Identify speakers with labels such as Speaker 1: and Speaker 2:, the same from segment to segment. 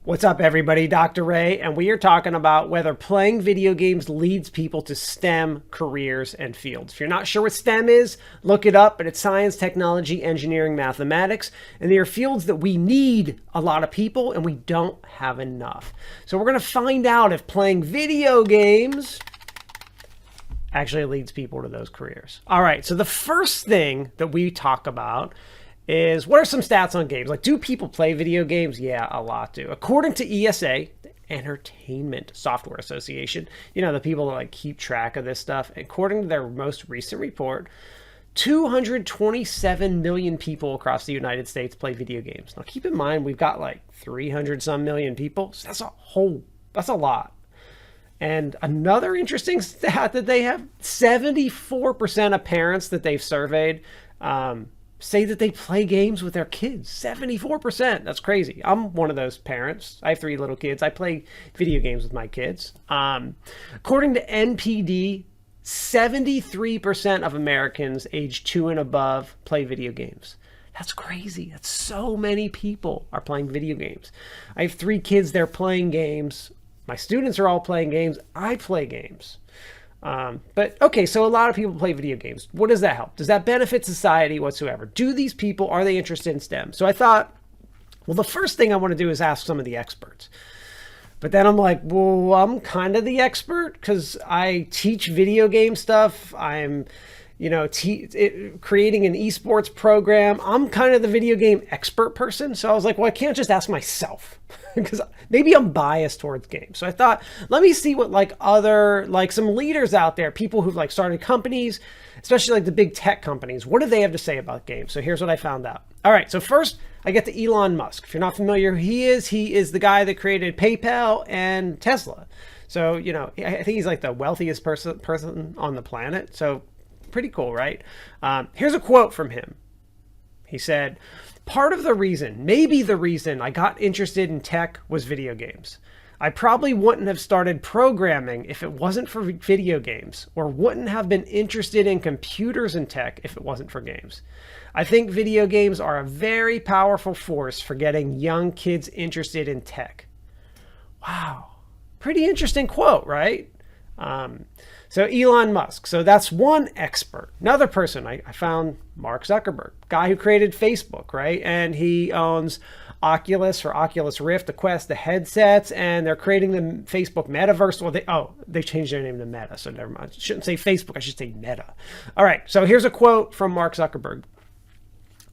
Speaker 1: What's up, everybody? Dr. Ray, and we are talking about whether playing video games leads people to STEM careers and fields. If you're not sure what STEM is, look it up, but it's science, technology, engineering, mathematics, and they are fields that we need a lot of people and we don't have enough. So we're going to find out if playing video games actually leads people to those careers. All right, so the first thing that we talk about is what are some stats on games? Like, do people play video games? Yeah, a lot do. According to ESA, the Entertainment Software Association, you know, the people that like keep track of this stuff, according to their most recent report, 227 million people across the United States play video games. Now, keep in mind, we've got like 300 some million people. So that's a lot. And another interesting stat that they have, 74% of parents that they've surveyed, say that they play games with their kids. 74%. That's crazy. I'm one of those parents. I have 3 little kids. I play video games with my kids. According to NPD, 73% of Americans age 2 and above play video games. That's crazy. That's so many people are playing video games. I have 3 kids. They're playing games. My students are all playing games. I play games. But okay, so a lot of people play video games. What does that help? Does that benefit society whatsoever? Do these people, are they interested in STEM? So I thought, well, the first thing I want to do is ask some of the experts. But then I'm like, well, I'm kind of the expert because I teach video game stuff. I'm, you know, creating an esports program. I'm kind of the video game expert person. So I was like, well, I can't just ask myself because maybe I'm biased towards games. So I thought, let me see what like other, like some leaders out there, people who've like started companies, especially like the big tech companies. What do they have to say about games? So here's what I found out. All right. So first I get to Elon Musk. If you're not familiar who he is the guy that created PayPal and Tesla. So, you know, I think he's like the wealthiest person on the planet. So pretty cool, right? Here's a quote from him. He said, part of the reason, maybe the reason I got interested in tech was video games. I probably wouldn't have started programming if it wasn't for video games, or wouldn't have been interested in computers and tech if it wasn't for games. I think video games are a very powerful force for getting young kids interested in tech. Wow. Pretty interesting quote, right? So Elon Musk. So that's one expert. Another person I found, Mark Zuckerberg, guy who created Facebook, right? And he owns Oculus or Oculus Rift, the Quest, the headsets, and they're creating the Facebook metaverse. Well, they changed their name to Meta, so never mind. I shouldn't say Facebook, I should say Meta. All right, so here's a quote from Mark Zuckerberg.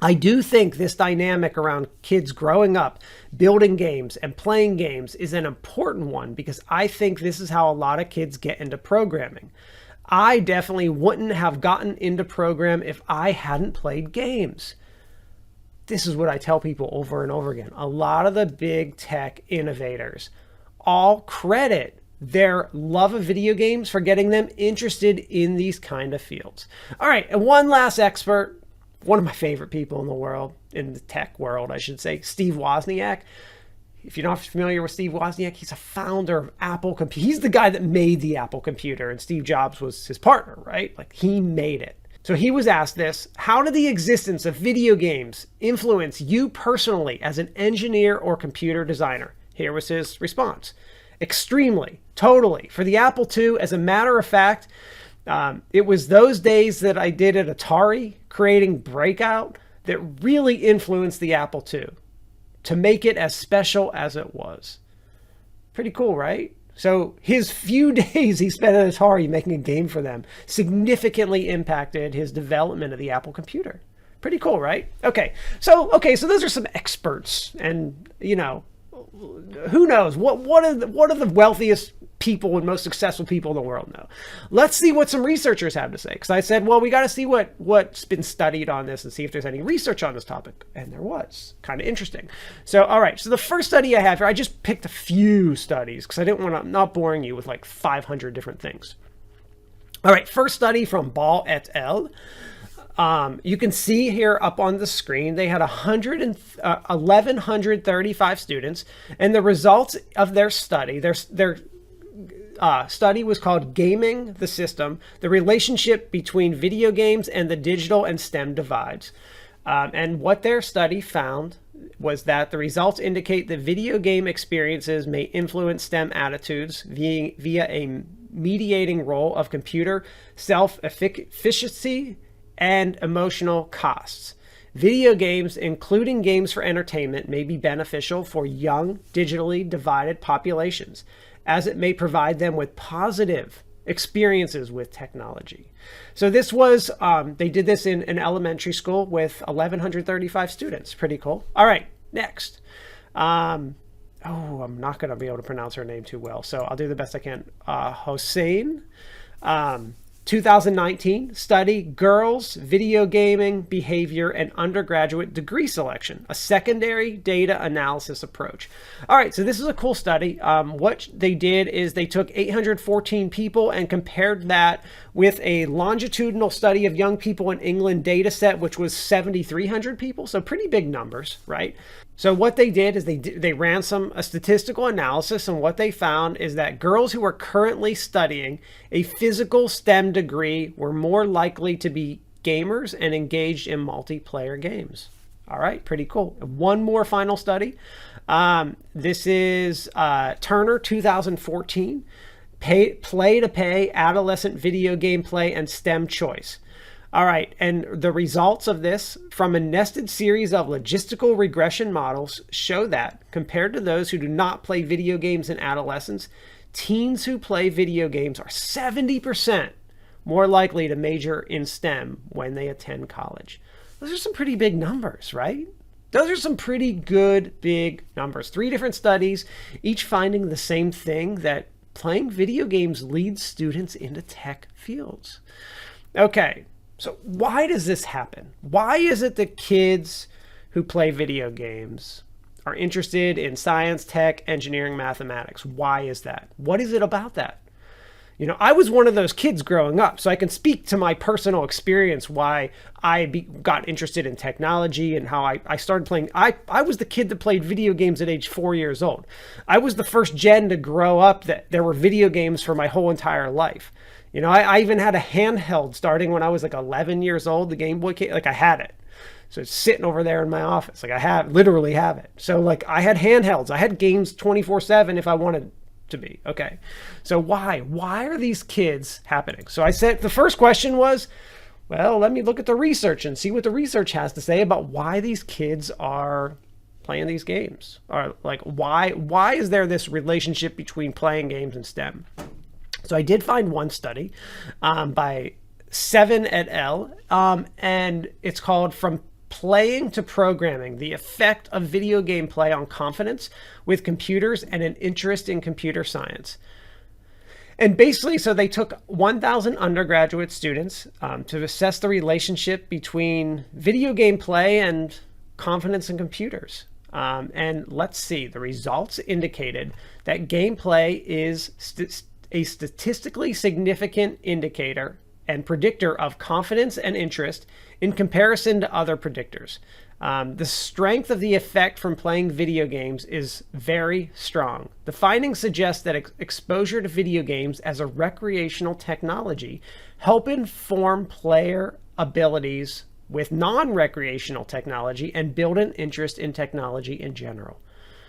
Speaker 1: I do think this dynamic around kids growing up, building games and playing games is an important one because I think this is how a lot of kids get into programming. I definitely wouldn't have gotten into program if I hadn't played games. This is what I tell people over and over again. A lot of the big tech innovators all credit their love of video games for getting them interested in these kind of fields. All right, and one last expert, one of my favorite people in the world, in the tech world, I should say, Steve Wozniak. If you're not familiar with Steve Wozniak, he's a founder of Apple Computer. He's the guy that made the Apple computer, and Steve Jobs was his partner, right? Like, he made it. So he was asked this: how did the existence of video games influence you personally as an engineer or computer designer? Here was his response. Extremely, totally. For the Apple II, as a matter of fact, it was those days that I did at Atari, creating Breakout, that really influenced the Apple II to make it as special as it was. Pretty cool, right? So his few days he spent at Atari making a game for them significantly impacted his development of the Apple computer. Pretty cool, right? Okay, so those are some experts, and you know, who knows what are the wealthiest people and most successful people in the world know. Let's see what some researchers have to say, because I said, well, we got to see what's been studied on this and see if there's any research on this topic, and there was. Kind of interesting. So all right, so the first study I have here, I just picked a few studies because I didn't want to, not boring you with like 500 different things. All right, first study from Ball et al. You can see here up on the screen, they had 1,135 students, and the results of their study, their study was called Gaming the System, the relationship between video games and the digital and STEM divides. And what their study found, was that the results indicate that video game experiences may influence STEM attitudes via a mediating role of computer self-efficacy and emotional costs. Video games, including games for entertainment, may be beneficial for young, digitally divided populations, as it may provide them with positive experiences with technology. So this was, they did this in an elementary school with 1,135 students. Pretty cool. All right, next. I'm not going to be able to pronounce her name too well, so I'll do the best I can. Hossein. 2019 study, girls, video gaming behavior, and undergraduate degree selection, a secondary data analysis approach. All right, so this is a cool study. What they did is they took 814 people and compared that with a longitudinal study of young people in England data set, which was 7,300 people. So pretty big numbers, right? So what they did is they ran a statistical analysis, and what they found is that girls who are currently studying a physical STEM degree were more likely to be gamers and engaged in multiplayer games. All right, pretty cool. One more final study. This is Turner 2014, play to pay adolescent video game play and STEM choice. All right, and the results of this from a nested series of logistical regression models show that compared to those who do not play video games in adolescence, teens who play video games are 70% more likely to major in STEM when they attend college. Those are some pretty big numbers, right? Those are some pretty good big numbers. 3 different studies, each finding the same thing, that playing video games leads students into tech fields. Okay. So why does this happen? Why is it that kids who play video games are interested in science, tech, engineering, mathematics? Why is that? What is it about that? You know, I was one of those kids growing up, so I can speak to my personal experience why I got interested in technology and how I started playing. I was the kid that played video games at age 4 years old. I was the first gen to grow up that there were video games for my whole entire life. You know, I even had a handheld starting when I was like 11 years old. The Game Boy, like I had it. So it's sitting over there in my office. Like I literally have it. So like I had handhelds. I had games 24/7 if I wanted to be. Okay. So why are these kids happening? So I said, the first question was, well, let me look at the research and see what the research has to say about why these kids are playing these games. Or like, why is there this relationship between playing games and STEM? So I did find one study by Seven et al. And it's called From Playing to Programming, the Effect of Video Game Play on Confidence with Computers and an Interest in Computer Science. And basically, so they took 1,000 undergraduate students to assess the relationship between video game play and confidence in computers. And let's see, the results indicated that gameplay is a statistically significant indicator and predictor of confidence and interest in comparison to other predictors. The strength of the effect from playing video games is very strong. The findings suggest that exposure to video games as a recreational technology help inform player abilities with non-recreational technology and build an interest in technology in general.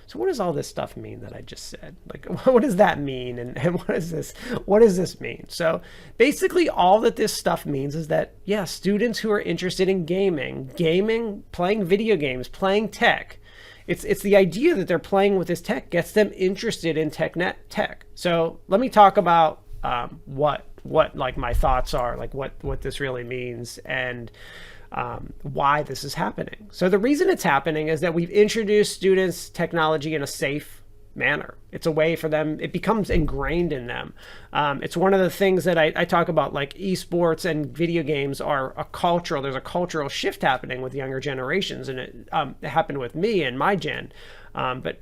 Speaker 1: So what does all this stuff mean that I just said? Like, what does that mean? And what does this mean? So basically all that this stuff means is that, yeah, students who are interested in gaming, playing video games, playing tech, it's the idea that they're playing with this tech gets them interested in tech. So let me talk about what like my thoughts are, like what this really means, and why this is happening. So the reason it's happening is that we've introduced students technology in a safe manner. It's a way for them, it becomes ingrained in them. It's one of the things that I talk about, like esports and video games are there's a cultural shift happening with younger generations, and it happened with me and my gen. But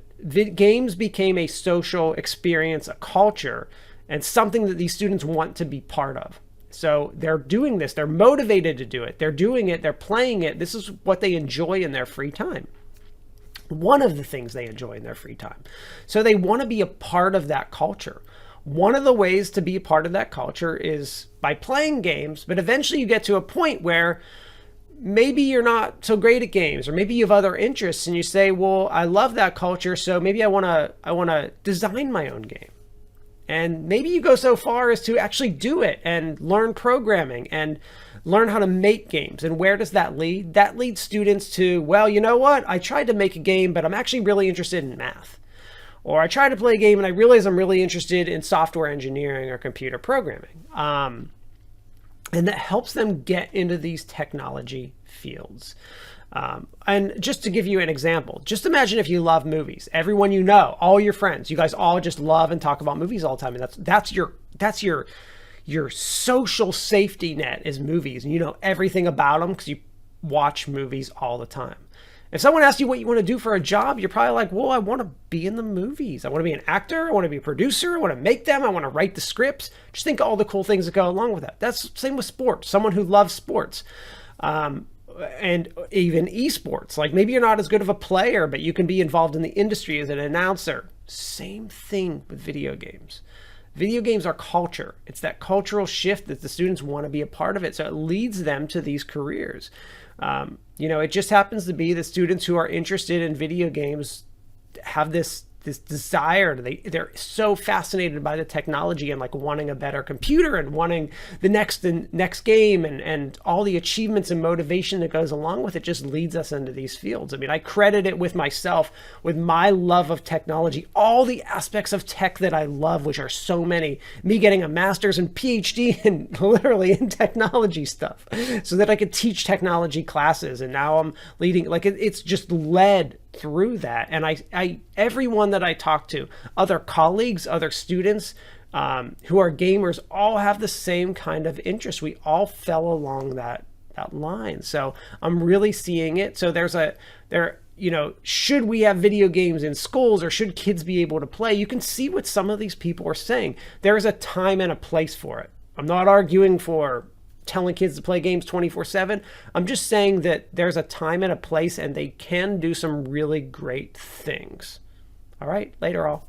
Speaker 1: games became a social experience, a culture, and something that these students want to be part of. So they're doing this, they're motivated to do it, they're doing it, they're playing it. This is what they enjoy in their free time. One of the things they enjoy in their free time. So they want to be a part of that culture. One of the ways to be a part of that culture is by playing games, but eventually you get to a point where maybe you're not so great at games, or maybe you have other interests and you say, well, I love that culture, so maybe I want to design my own game. And maybe you go so far as to actually do it and learn programming and learn how to make games. And where does that lead? That leads students to, well, you know what? I tried to make a game, but I'm actually really interested in math. Or I tried to play a game and I realized I'm really interested in software engineering or computer programming. And that helps them get into these technology fields. And just to give you an example, just imagine if you love movies. Everyone you know, all your friends, you guys all just love and talk about movies all the time. And that's your social safety net is movies. And you know everything about them because you watch movies all the time. If someone asks you what you want to do for a job, you're probably like, well, I want to be in the movies. I want to be an actor. I want to be a producer. I want to make them. I want to write the scripts. Just think of all the cool things that go along with that. That's the same with sports. Someone who loves sports. And even esports. Like maybe you're not as good of a player, but you can be involved in the industry as an announcer. Same thing with video games. Video games are culture. It's that cultural shift that the students want to be a part of it. So it leads them to these careers. It just happens to be the students who are interested in video games have this desire. They're so fascinated by the technology and like wanting a better computer and wanting the next game and all the achievements and motivation that goes along with it just leads us into these fields. I mean, I credit it with myself, with my love of technology, all the aspects of tech that I love, which are so many, me getting a master's and Ph.D. in literally in technology stuff so that I could teach technology classes. And now I'm leading, like it's just led through that. And I everyone that I talk to, other colleagues, other students who are gamers, all have the same kind of interest. We all fell along that line. So I'm really seeing it. So should we have video games in schools, or should kids be able to play? You can see what some of these people are saying. There is a time and a place for it. I'm not arguing for telling kids to play games 24/7. I'm just saying that there's a time and a place, and they can do some really great things. All right, later all.